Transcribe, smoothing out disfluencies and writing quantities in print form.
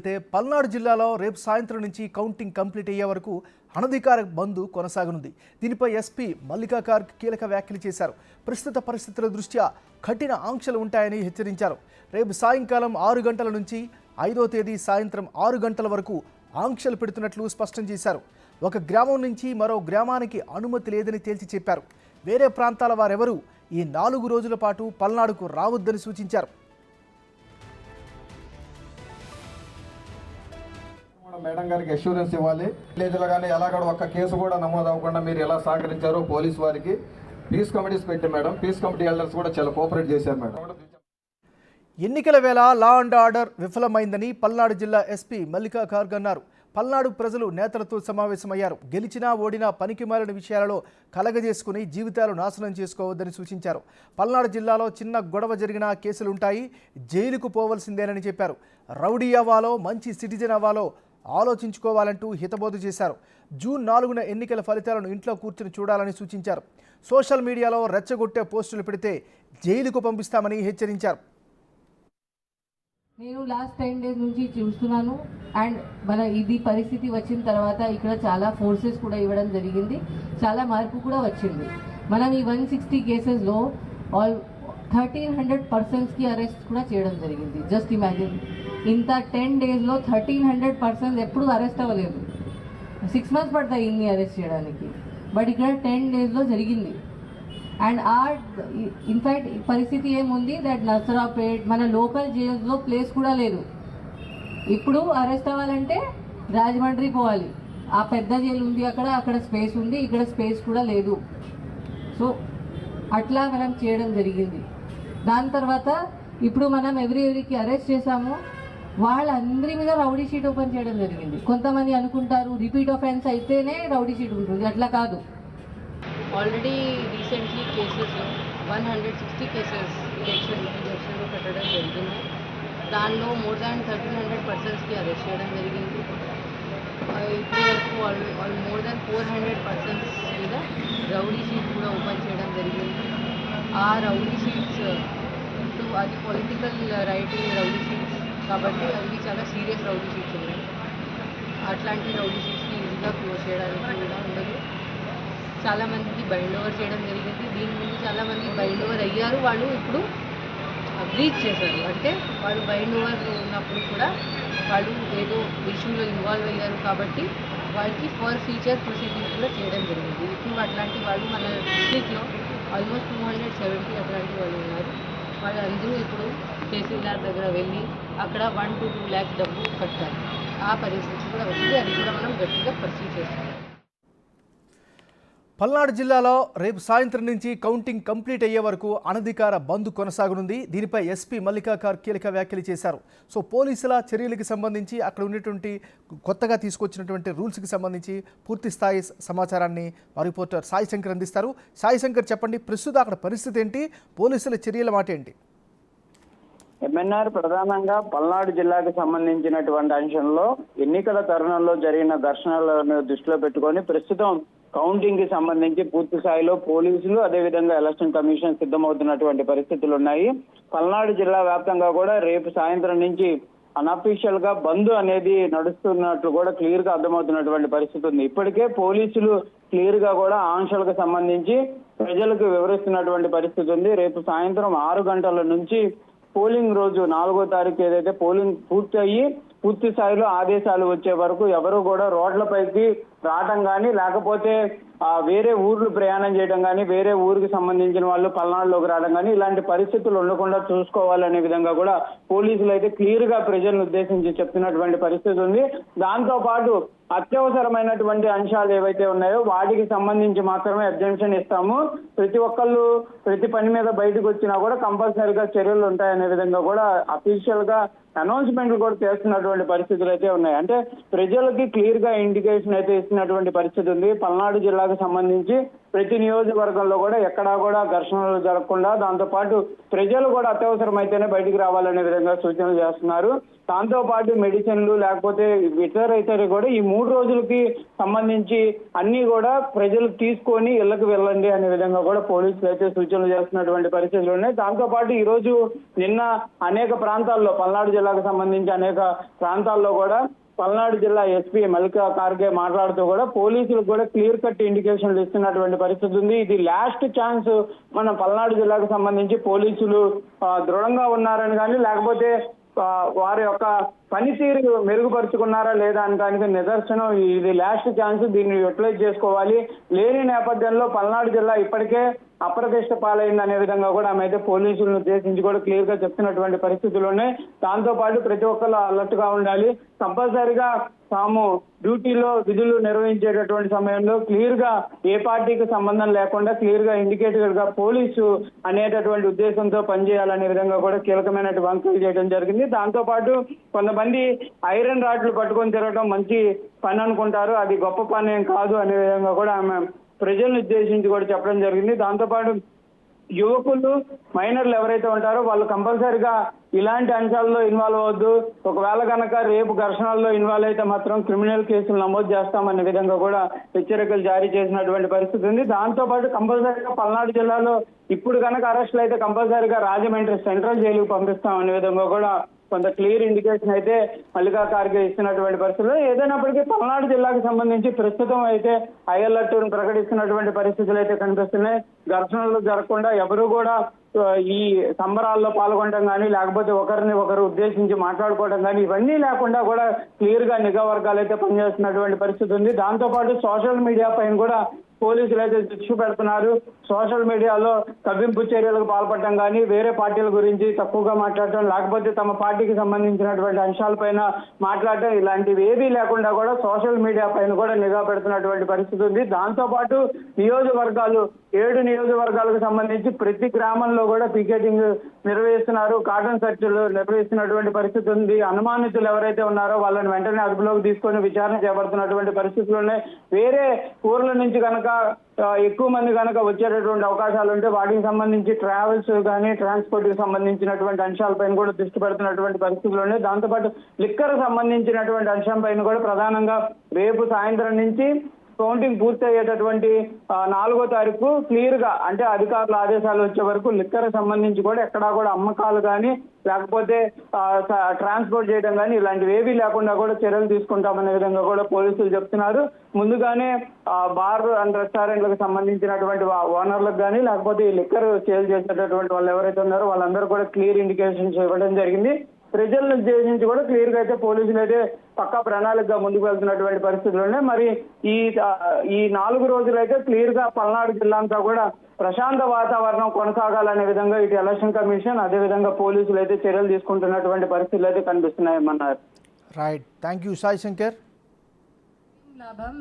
అయితే పల్నాడు జిల్లాలో రేపు సాయంత్రం నుంచి కౌంటింగ్ కంప్లీట్ అయ్యే వరకు అనధికార బంద్ కొనసాగనుంది. దీనిపై ఎస్పీ మల్లికా కార్క్ కీలక వ్యాఖ్యలు చేశారు. ప్రస్తుత పరిస్థితుల దృష్ట్యా కఠిన ఆంక్షలు ఉంటాయని హెచ్చరించారు. రేపు సాయంకాలం 6 గంటల నుంచి 5వ తేదీ సాయంత్రం 6 గంటల వరకు ఆంక్షలు పెడుతున్నట్లు స్పష్టం చేశారు. ఒక గ్రామం నుంచి మరో గ్రామానికి అనుమతి లేదని తేల్చి చెప్పారు. వేరే ప్రాంతాల వారెవరూ ఈ 4 రోజుల పాటు పల్నాడుకు రావద్దని సూచించారు. మేడం గారికి అష్యూరెన్స్ ఇవ్వాలి. విలేజ్లో కానీ ఎలా కూడా ఒక్క కేసు కూడా నమోదు అవ్వకుండా మీరు ఎలా సహకరించారో పోలీస్ వారికి పీస్ కమిటీస్ పెట్టి మేడం, పీస్ కమిటీ ఎల్డర్స్ కూడా చాలా కోఆపరేట్ చేశారు మేడం. ఎన్నికల వేళ లా అండ్ ఆర్డర్ విఫలమైందని పల్నాడు జిల్లా ఎస్పీ మల్లికా కార్క్ అన్నారు. పల్నాడు ప్రజలు నేతలతో సమావేశమయ్యారు. గెలిచినా ఓడినా పనికిమాలిన విషయాలలో కలగజేసుకుని జీవితాలు నాశనం చేసుకోవద్దని సూచించారు. పల్నాడు జిల్లాలో చిన్న గొడవ జరిగినా కేసులుంటాయి, జైలుకు పోవలసిందేనని చెప్పారు. రౌడీ అవ్వాలో మంచి సిటిజన్ అవ్వాలో ఆలోచించుకోవాలంటూ హితబోధ చేశారు. జూన్ 4న ఎన్నికల ఫలితాలను ఇంట్లో కూర్చుని చూడాలని సూచించారు. సోషల్ మీడియాలో రెచ్చగొట్టే పోస్టులు పెడితే జైలుకు పంపిస్తామని హెచ్చరించారు. నేను లాస్ట్ 10 days నుంచి చూస్తున్నాను. అండ్ మన ఇది పరిస్థితి వచ్చిన తర్వాత ఇక్కడ చాలా ఫోర్సెస్ కూడా ఇవ్వడం జరిగింది, చాలా మార్పు కూడా వచ్చింది. మనం ఈ 160 కేసెస్లో 1300 పర్సన్స్కి అరెస్ట్ కూడా చేయడం జరిగింది. జస్ట్ ఇమాజిన్, ఇంత 10 daysలో 1300 పర్సన్స్ ఎప్పుడు అరెస్ట్ అవ్వలేదు. 6 months పడతాయి ఇన్ని అరెస్ట్ చేయడానికి, బట్ ఇక్కడ 10 daysలో జరిగింది. అండ్ ఇన్ఫ్యాక్ట్ పరిస్థితి ఏముంది దట్ నర్సరావుపేట్ మన లోకల్ జైల్స్లో ప్లేస్ కూడా లేదు. ఇప్పుడు అరెస్ట్ అవ్వాలంటే రాజమండ్రి పోవాలి. ఆ పెద్ద జైలు ఉంది అక్కడ స్పేస్ ఉంది, ఇక్కడ స్పేస్ కూడా లేదు. సో అట్లా మనం చేయడం జరిగింది. దాని తర్వాత ఇప్పుడు మనం ఎవరికి అరెస్ట్ చేశామో వాళ్ళందరి మీద రౌడీ షీట్ ఓపెన్ చేయడం జరిగింది. కొంతమంది అనుకుంటారు రిపీట్ ఆఫెన్స్ అయితేనే రౌడీ షీట్ ఉంటుంది, అట్లా కాదు. ఆల్రెడీ రీసెంట్లీ కేసెస్లో 160 కేసెస్ ఎలక్షన్లో పెట్టడం జరిగింది. దానిలో మోర్ దాన్ 1300 పర్సన్స్కి అరెస్ట్ చేయడం జరిగింది. ఇప్పటి వరకు మోర్ దాన్ 400 పర్సన్స్ మీద రౌడీ షీట్ కూడా ఓపెన్ చేయడం జరిగింది. ఆ రౌడీ షీట్స్ అది పొలిటికల్ రైటింగ్ రౌడీ షీట్స్ కాబట్టి అవి చాలా సీరియస్ రౌడీ షీట్స్ ఉన్నాయి. అట్లాంటి రౌడీ షీట్స్ని ఈజీగా క్లోజ్ చేయడానికి కూడా ఉండదు. చాలామందికి బైండ్ ఓవర్ చేయడం జరిగింది. దీని ముందు చాలామంది బైండ్ ఓవర్ అయ్యారు, వాళ్ళు ఇప్పుడు బ్రీచ్ చేశారు. అంటే వాళ్ళు బైండ్ ఓవర్ ఉన్నప్పుడు కూడా వాళ్ళు ఏదో ఇష్యూలో ఇన్వాల్వ్ అయ్యారు కాబట్టి వాళ్ళకి ఫర్ ఫ్యూచర్ ప్రొసీడింగ్స్ కూడా చేయడం జరిగింది. ఇప్పుడు అట్లాంటి వాళ్ళు మన డిస్ట్రిక్ట్లో ఆల్మోస్ట్ 270 అట్లాంటి వాళ్ళు ఉన్నారు. వాళ్ళందరూ ఇప్పుడు తహసీల్దార్ దగ్గర వెళ్ళి అక్కడ 1 to 2 lakhs డబ్బు కట్టాలి. ఆ పరిస్థితి కూడా వచ్చింది, అది కూడా మనం గట్టిగా పర్సీవ్ చేస్తాం. పల్నాడు జిల్లాలో రేపు సాయంత్రం నుంచి కౌంటింగ్ కంప్లీట్ అయ్యే వరకు అనధికార బంద్ కొనసాగనుంది. దీనిపై ఎస్పీ మల్లికా కార్క్ కీలక వ్యాఖ్యలు చేశారు. సో పోలీసుల చర్యలకు సంబంధించి అక్కడ ఉన్నటువంటి కొత్తగా తీసుకొచ్చినటువంటి రూల్స్కి సంబంధించి పూర్తి స్థాయి సమాచారాన్ని మా రిపోర్టర్ సాయి శంకర్ అందిస్తారు. సాయి శంకర్, చెప్పండి, ప్రస్తుతం అక్కడ పరిస్థితి ఏంటి, పోలీసుల చర్యల మాట ఏంటి? ఎంఎన్ఆర్ ప్రధానంగా పల్నాడు జిల్లాకు సంబంధించినటువంటి అంశంలో ఎన్నికల తరుణంలో జరిగిన ఘర్షణలను దృష్టిలో పెట్టుకొని ప్రస్తుతం కౌంటింగ్ కి సంబంధించి పూర్తి స్థాయిలో పోలీసులు అదేవిధంగా ఎలక్షన్ కమిషన్ సిద్ధమవుతున్నటువంటి పరిస్థితులు ఉన్నాయి. పల్నాడు జిల్లా వ్యాప్తంగా కూడా రేపు సాయంత్రం నుంచి అన్అఫీషియల్ గా బంద్ అనేది నడుస్తున్నట్లు కూడా క్లియర్ గా అర్థమవుతున్నటువంటి పరిస్థితి ఉంది. ఇప్పటికే పోలీసులు క్లియర్ గా కూడా ఆంక్షలకు సంబంధించి ప్రజలకు వివరిస్తున్నటువంటి పరిస్థితి ఉంది. రేపు సాయంత్రం 6 గంటల నుంచి పోలింగ్ రోజు 4వ తారీఖు ఏదైతే పోలింగ్ పూర్తి అయ్యి పూర్తి స్థాయిలో ఆదేశాలు వచ్చే వరకు ఎవరు కూడా రోడ్లపైకి రావడం కానీ లేకపోతే వేరే ఊర్లు ప్రయాణం చేయడం కానీ వేరే ఊరికి సంబంధించిన వాళ్ళు పల్నాడులోకి రావడం కానీ ఇలాంటి పరిస్థితులు ఉండకుండా చూసుకోవాలనే విధంగా కూడా పోలీసులు అయితే క్లియర్ గా ప్రజలను ఉద్దేశించి చెప్తున్నటువంటి పరిస్థితి ఉంది. దాంతో పాటు అత్యవసరమైనటువంటి అంశాలు ఏవైతే ఉన్నాయో వాటికి సంబంధించి మాత్రమే ఎగ్జంప్షన్ ఇస్తాము, ప్రతి ఒక్కళ్ళు ప్రతి పని మీద బయటకు వచ్చినా కూడా కంపల్సరీగా చర్యలు ఉంటాయనే విధంగా కూడా అఫీషియల్ గా అనౌన్స్మెంట్లు కూడా చేస్తున్నటువంటి పరిస్థితులు అయితే ఉన్నాయి. అంటే ప్రజలకి క్లియర్ గా ఇండికేషన్ అయితే ఇస్తున్నటువంటి పరిస్థితి ఉంది. పల్నాడు జిల్లాకు సంబంధించి ప్రతి నియోజకవర్గంలో కూడా ఎక్కడా కూడా ఘర్షణలు జరగకుండా, దాంతోపాటు ప్రజలు కూడా అత్యవసరమైతేనే బయటికి రావాలనే విధంగా సూచనలు చేస్తున్నారు. దాంతో పాటు మెడిసిన్లు లేకపోతే ఇతర కూడా ఈ 3 రోజులకి సంబంధించి అన్ని కూడా ప్రజలు తీసుకొని ఇళ్లకు వెళ్ళండి అనే విధంగా కూడా పోలీసులు అయితే సూచనలు చేస్తున్నటువంటి పరిస్థితులు ఉన్నాయి. దాంతో పాటు ఈ రోజు నిన్న అనేక ప్రాంతాల్లో, పల్నాడు జిల్లాకు సంబంధించి అనేక ప్రాంతాల్లో కూడా పల్నాడు జిల్లా ఎస్పీ మల్లికా ఖార్గే మాట్లాడుతూ కూడా పోలీసులకు కూడా క్లియర్ కట్ ఇండికేషన్లు ఇస్తున్నటువంటి పరిస్థితి ఉంది. ఇది లాస్ట్ ఛాన్స్ మన పల్నాడు జిల్లాకు సంబంధించి పోలీసులు దృఢంగా ఉన్నారని కానీ, లేకపోతే వారి యొక్క పనితీరు మెరుగుపరుచుకున్నారా లేదా అనడానికి నిదర్శనం ఇది లాస్ట్ ఛాన్స్, దీన్ని యూటిలైజ్ చేసుకోవాలి. లేని నేపథ్యంలో పల్నాడు జిల్లా ఇప్పటికే అప్రతిష్ట పాలైంది అనే విధంగా కూడా ఆమె అయితే పోలీసులను ఉద్దేశించి కూడా క్లియర్ గా చెప్తున్నటువంటి పరిస్థితుల్లోనే. దాంతో పాటు ప్రతి ఒక్కరు అలర్ట్ గా ఉండాలి. కంపల్సరిగా తాము డ్యూటీలో విధులు నిర్వహించేటటువంటి సమయంలో క్లియర్ గా ఏ పార్టీకి సంబంధం లేకుండా క్లియర్ గా ఇండికేటెడ్ గా పోలీసు అనేటటువంటి ఉద్దేశంతో పనిచేయాలనే విధంగా కూడా కీలకమైనటువంటి వ్యాఖ్యలు చేయడం జరిగింది. దాంతో పాటు కొంతమంది ఐరన్ రాడ్లు పట్టుకొని తిరగడం మంచి పని అనుకుంటారు, అది గొప్ప పని ఏం కాదు అనే విధంగా కూడా ఆమె ప్రజలను ఉద్దేశించి కూడా చెప్పడం జరిగింది. దాంతోపాటు యువకులు, మైనర్లు ఎవరైతే ఉంటారో వాళ్ళు కంపల్సరిగా ఇలాంటి అంశాల్లో ఇన్వాల్వ్ అవ్వద్దు. ఒకవేళ కనుక రేపు ఘర్షణల్లో ఇన్వాల్వ్ అయితే మాత్రం క్రిమినల్ కేసులు నమోదు చేస్తామనే విధంగా కూడా హెచ్చరికలు జారీ చేసినటువంటి పరిస్థితి ఉంది. దాంతో పాటు కంపల్సరిగా పల్నాడు జిల్లాలో ఇప్పుడు కనుక అరెస్టులు అయితే కంపల్సరిగా రాజమండ్రి సెంట్రల్ జైలుకు పంపిస్తామనే విధంగా కూడా కొంత క్లియర్ ఇండికేషన్ అయితే మల్లికా ఖార్గే ఇస్తున్నటువంటి పరిస్థితుల్లో, ఏదైనప్పటికీ పల్నాడు జిల్లాకు సంబంధించి ప్రస్తుతం అయితే హై అలర్ట్ ప్రకటిస్తున్నటువంటి పరిస్థితులు అయితే కనిపిస్తున్నాయి. ఘర్షణలు జరగకుండా ఎవరు కూడా ఈ సంబరాల్లో పాల్గొనడం కానీ, లేకపోతే ఒకరిని ఒకరు ఉద్దేశించి మాట్లాడుకోవడం కానీ ఇవన్నీ లేకుండా కూడా క్లియర్ గా నిఘా వర్గాలు అయితే పనిచేస్తున్నటువంటి పరిస్థితి ఉంది. దాంతో పాటు సోషల్ మీడియా పైన కూడా పోలీసులు అయితే దృష్టి పెడుతున్నారు. సోషల్ మీడియాలో కవ్వింపు చర్యలకు పాల్పడటం కానీ, వేరే పార్టీల గురించి తక్కువగా మాట్లాడటం, లేకపోతే తమ పార్టీకి సంబంధించినటువంటి అంశాలపైన మాట్లాడటం, ఇలాంటివి ఏవీ లేకుండా కూడా సోషల్ మీడియా పైన కూడా నిఘా పెడుతున్నటువంటి పరిస్థితి ఉంది. దాంతో పాటు నియోజకవర్గాలు 7 నియోజకవర్గాలకు సంబంధించి ప్రతి గ్రామంలో కూడా పికెటింగ్ నిర్వహిస్తున్నారు, కాటన్ సెర్చ్లు నిర్వహిస్తున్నటువంటి పరిస్థితి ఉంది. అనుమానితులు ఎవరైతే ఉన్నారో వాళ్ళని వెంటనే అదుపులోకి తీసుకొని విచారణ చేపడుతున్నటువంటి పరిస్థితులు ఉన్నాయి. వేరే ఊర్ల నుంచి కనుక ఎక్కువ మంది కనుక వచ్చేటటువంటి అవకాశాలు ఉంటే వాటికి సంబంధించి ట్రావెల్స్ కానీ, ట్రాన్స్పోర్ట్ కి సంబంధించినటువంటి అంశాలపైన కూడా దృష్టి పెడుతున్నటువంటి పరిస్థితులు ఉన్నాయి. దాంతోపాటు లిక్కర్ సంబంధించినటువంటి అంశం పైన కూడా ప్రధానంగా రేపు సాయంత్రం నుంచి కౌంటింగ్ పూర్తి అయ్యేటటువంటి 4వ తారీఖు క్లియర్ గా, అంటే అధికారుల ఆదేశాలు వచ్చే వరకు లిక్కర్ సంబంధించి కూడా ఎక్కడా కూడా అమ్మకాలు కానీ, లేకపోతే ట్రాన్స్పోర్ట్ చేయడం కానీ ఇలాంటివి ఏవీ లేకుండా కూడా చర్యలు తీసుకుంటామనే విధంగా కూడా పోలీసులు చెప్తున్నారు. ముందుగానే బార్ అండ్ రెస్టారెంట్లకు సంబంధించినటువంటి ఓనర్లకు కానీ, లేకపోతే ఈ లిక్కర్ సేల్ చేసేటటువంటి వాళ్ళు ఎవరైతే ఉన్నారో వాళ్ళందరూ కూడా క్లియర్ ఇండికేషన్స్ ఇవ్వడం జరిగింది. ప్రజలను ఉద్దేశించి కూడా క్లియర్ గా అయితే పోలీసులు అయితే పక్కా ప్రణాళికగా ముందుకు వెళ్తున్నటువంటి పరిస్థితుల్లోనే మరి ఈ 4 రోజులైతే క్లియర్ గా పల్నాడు జిల్లా అంతా కూడా ప్రశాంత వాతావరణం కొనసాగాలనే విధంగా ఇటు ఎలక్షన్ కమిషన్ అదే విధంగా పోలీసులు అయితే చర్యలు తీసుకుంటున్నటువంటి పరిస్థితులు అయితే కనిపిస్తున్నాయన్నారు. Right, thank you Sai Shankar. లాభం